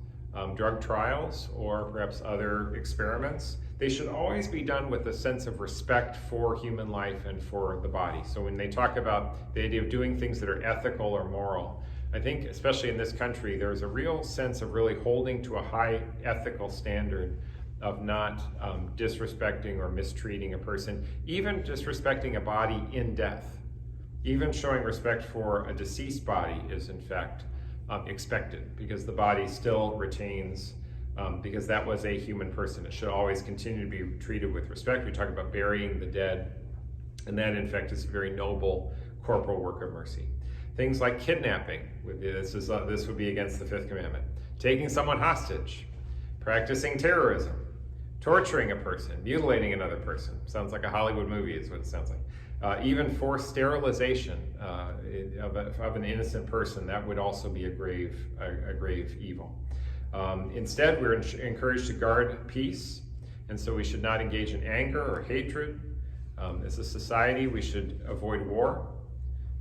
Drug trials or perhaps other experiments, they should always be done with a sense of respect for human life and for the body. So when they talk about the idea of doing things that are ethical or moral, I think especially in this country, there's a real sense of really holding to a high ethical standard of not disrespecting or mistreating a person, even disrespecting a body in death. Even showing respect for a deceased body is in fact expected, because the body still retains, because that was a human person. It should always continue to be treated with respect. We talk about burying the dead, and that in fact is a very noble corporal work of mercy. Things like kidnapping, this would be against the fifth commandment. Taking someone hostage, practicing terrorism, torturing a person, mutilating another person. Sounds like a Hollywood movie is what it sounds like. Even forced sterilization of an innocent person, that would also be a grave evil. Instead, we're encouraged to guard peace, and so we should not engage in anger or hatred. As a society, we should avoid war,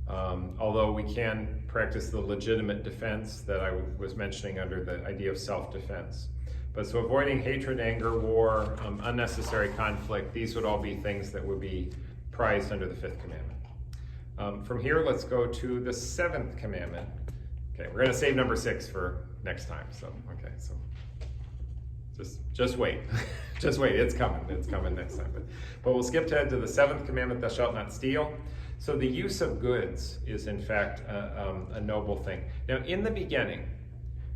although we can practice the legitimate defense that I was mentioning under the idea of self-defense. But so avoiding hatred, anger, war, unnecessary conflict, these would all be things that would be prized under the fifth commandment. From here, let's go to the seventh commandment. Okay, we're going to save number 6 for next time. So, okay, so just wait. Just wait, it's coming next time. But we'll skip ahead to the seventh commandment, thou shalt not steal. So the use of goods is in fact a noble thing. Now in the beginning,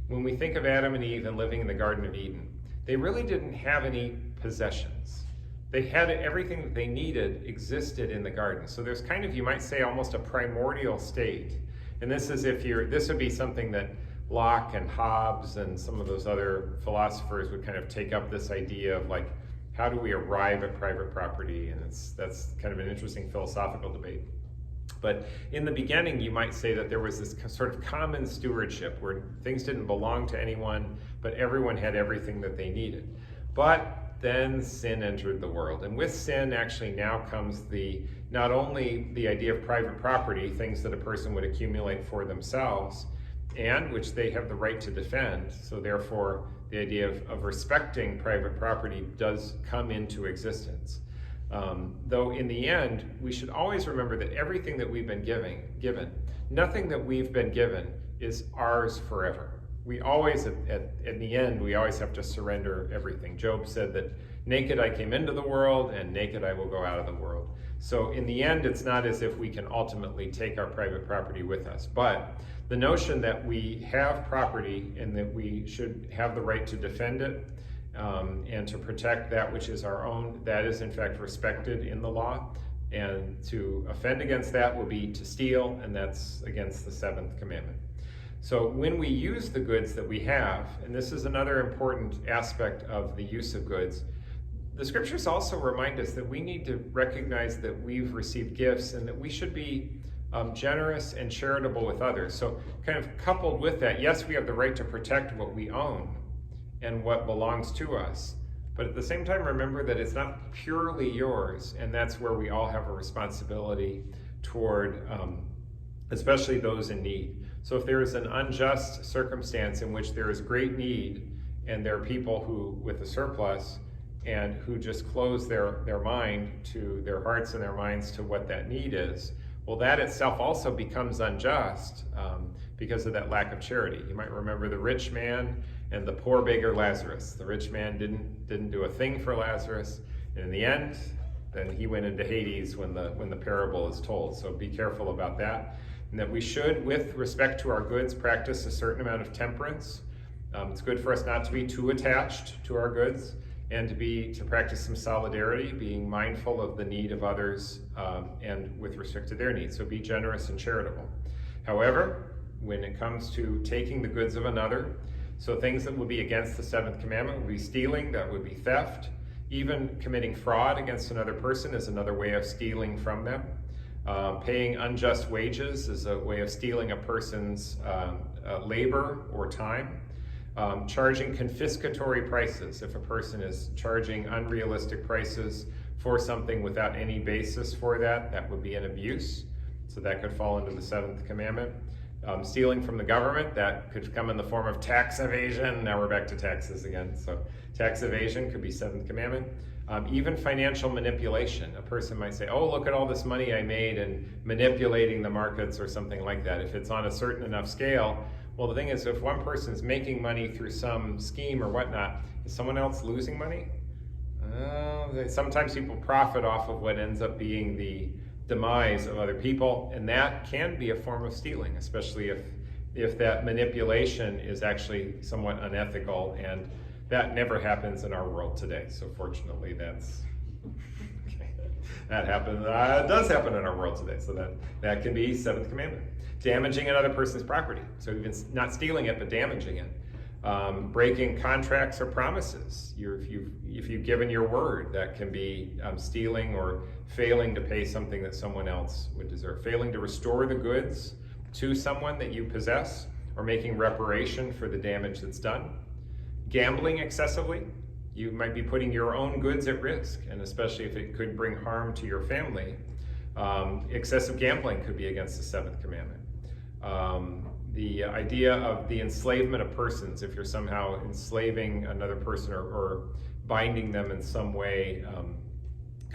when we think of Adam and Eve and living in the Garden of Eden, they really didn't have any possessions. They had everything that they needed existed in the garden. So there's kind of, you might say, almost a primordial state. And this is this would be something that Locke and Hobbes and some of those other philosophers would kind of take up this idea of like, how do we arrive at private property? And that's kind of an interesting philosophical debate. But in the beginning, you might say that there was this sort of common stewardship where things didn't belong to anyone, but everyone had everything that they needed. But then sin entered the world. And with sin, actually now comes not only the idea of private property, things that a person would accumulate for themselves, and which they have the right to defend. So therefore, the idea of respecting private property does come into existence. Though in the end, we should always remember that everything that we've been given, nothing that we've been given is ours forever. We always, at the end, we always have to surrender everything. Job said that naked I came into the world and naked I will go out of the world. So in the end, it's not as if we can ultimately take our private property with us. But the notion that we have property and that we should have the right to defend it and to protect that which is our own, that is in fact respected in the law. And to offend against that will be to steal, and that's against the seventh commandment. So when we use the goods that we have, and this is another important aspect of the use of goods, the scriptures also remind us that we need to recognize that we've received gifts and that we should be generous and charitable with others. So kind of coupled with that, yes, we have the right to protect what we own and what belongs to us. But at the same time, remember that it's not purely yours, and that's where we all have a responsibility toward, especially those in need. So if there is an unjust circumstance in which there is great need, and there are people who, with a surplus, and who just close their mind to their hearts and their minds to what that need is, well, that itself also becomes unjust because of that lack of charity. You might remember the rich man and the poor beggar Lazarus. The rich man didn't do a thing for Lazarus, and in the end, then he went into Hades when the parable is told. So be careful about that. And that we should, with respect to our goods, practice a certain amount of temperance. It's good for us not to be too attached to our goods, and to practice some solidarity, being mindful of the need of others and with respect to their needs. So be generous and charitable. However, when it comes to taking the goods of another, so things that would be against the seventh commandment would be stealing, that would be theft. Even committing fraud against another person is another way of stealing from them. Paying unjust wages is a way of stealing a person's labor or time. Charging confiscatory prices. If a person is charging unrealistic prices for something without any basis for that, that would be an abuse. So that could fall into the seventh commandment. Stealing from the government, that could come in the form of tax evasion. Now we're back to taxes again. So tax evasion could be seventh commandment. Even financial manipulation. A person might say, oh, look at all this money I made in manipulating the markets or something like that. If it's on a certain enough scale, well, the thing is, if one person is making money through some scheme or whatnot, is someone else losing money? Sometimes people profit off of what ends up being the demise of other people, and that can be a form of stealing, especially if that manipulation is actually somewhat unethical, and that never happens in our world today. So fortunately, that happens. It does happen in our world today. So that can be seventh commandment. Damaging another person's property. So even not stealing it, but damaging it. Breaking contracts or promises. If you've given your word, that can be stealing or failing to pay something that someone else would deserve. Failing to restore the goods to someone that you possess, or making reparation for the damage that's done. Gambling excessively. You might be putting your own goods at risk, and especially if it could bring harm to your family. Excessive gambling could be against the seventh commandment. The idea of the enslavement of persons, if you're somehow enslaving another person or binding them in some way,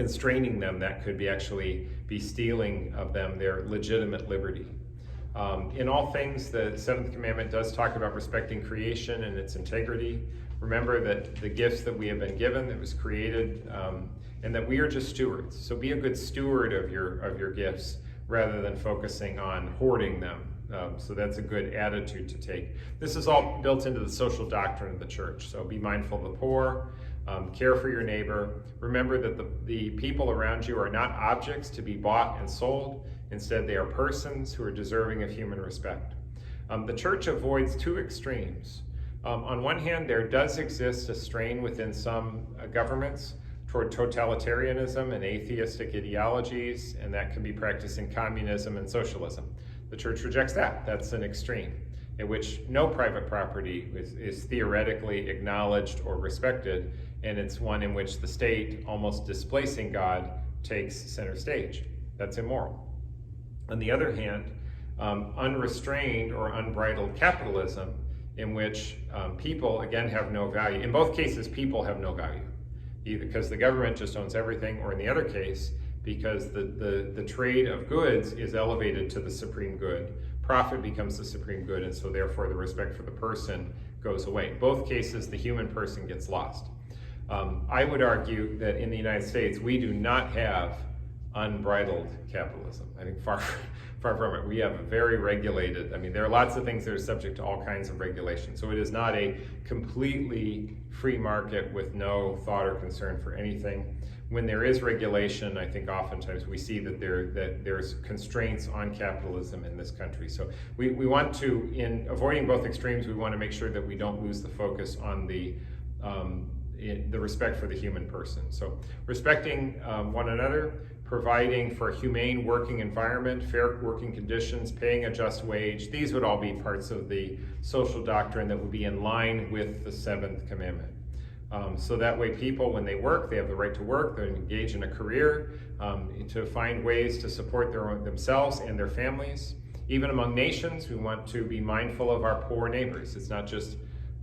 constraining them, that could actually be stealing of them their legitimate liberty. In all things, the seventh commandment does talk about respecting creation and its integrity. Remember that the gifts that we have been given, that was created, and that we are just stewards. So be a good steward of your gifts rather than focusing on hoarding them. So that's a good attitude to take. This is all built into the social doctrine of the church. So be mindful of the poor, care for your neighbor. Remember that the people around you are not objects to be bought and sold. Instead, they are persons who are deserving of human respect. The church avoids two extremes. On one hand, there does exist a strain within some governments toward totalitarianism and atheistic ideologies, and that can be practiced in communism and socialism. The church rejects that. That's an extreme in which no private property is theoretically acknowledged or respected, and it's one in which the state, almost displacing God, takes center stage. That's immoral. On the other hand, unrestrained or unbridled capitalism, in which people, again, have no value. In both cases, people have no value, either because the government just owns everything, or in the other case, because the trade of goods is elevated to the supreme good. Profit becomes the supreme good, and so therefore the respect for the person goes away. In both cases, the human person gets lost. I would argue that in the United States, we do not have unbridled capitalism. I think far from it. We have a very regulated, there are lots of things that are subject to all kinds of regulation. So it is not a completely free market with no thought or concern for anything. When there is regulation, I think oftentimes we see that there's constraints on capitalism in this country. So we want to, in avoiding both extremes, we want to make sure that we don't lose the focus on the respect for the human person. So respecting one another, providing for a humane working environment, fair working conditions, paying a just wage, these would all be parts of the social doctrine that would be in line with the seventh commandment. So that way people, when they work, they have the right to work, they engage in a career, to find ways to support themselves and their families. Even among nations, we want to be mindful of our poor neighbors. It's not just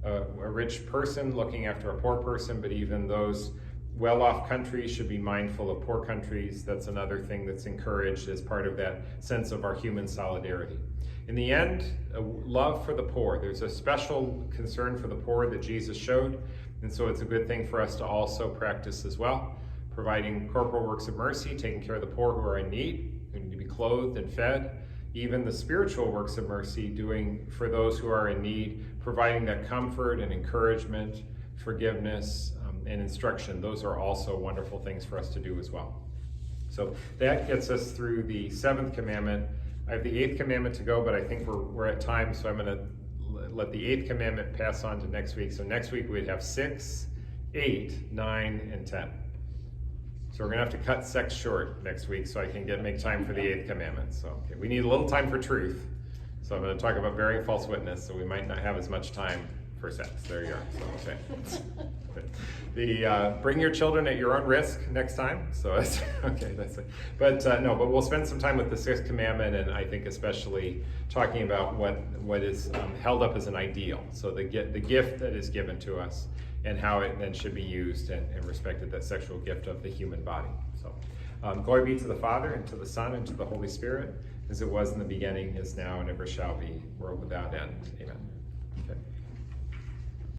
a rich person looking after a poor person, but even those well-off countries should be mindful of poor countries. That's another thing that's encouraged as part of that sense of our human solidarity. In the end, a love for the poor. There's a special concern for the poor that Jesus showed, and so it's a good thing for us to also practice as well. Providing corporal works of mercy, taking care of the poor who are in need, who need to be clothed and fed. Even the spiritual works of mercy, doing for those who are in need, providing that comfort and encouragement, forgiveness, and instruction. Those are also wonderful things for us to do as well. So that gets us through the seventh commandment. I have the eighth commandment to go, but I think we're at time, so I'm going to let the eighth commandment pass on to next week. So next week we'd have 6, 8, 9, and 10. So we're going to have to cut sex short next week so I can make time for the eighth commandment. So okay, we need a little time for truth. So I'm going to talk about bearing false witness, so we might not have as much time for sex. There you are. So, okay. Bring your children at your own risk next time. So that's okay. That's it. But but we'll spend some time with the sixth commandment, and I think especially talking about what is held up as an ideal. So the gift that is given to us, and how it then should be used and respected, that sexual gift of the human body. So glory be to the Father, and to the Son, and to the Holy Spirit, as it was in the beginning, is now, and ever shall be, world without end. Amen.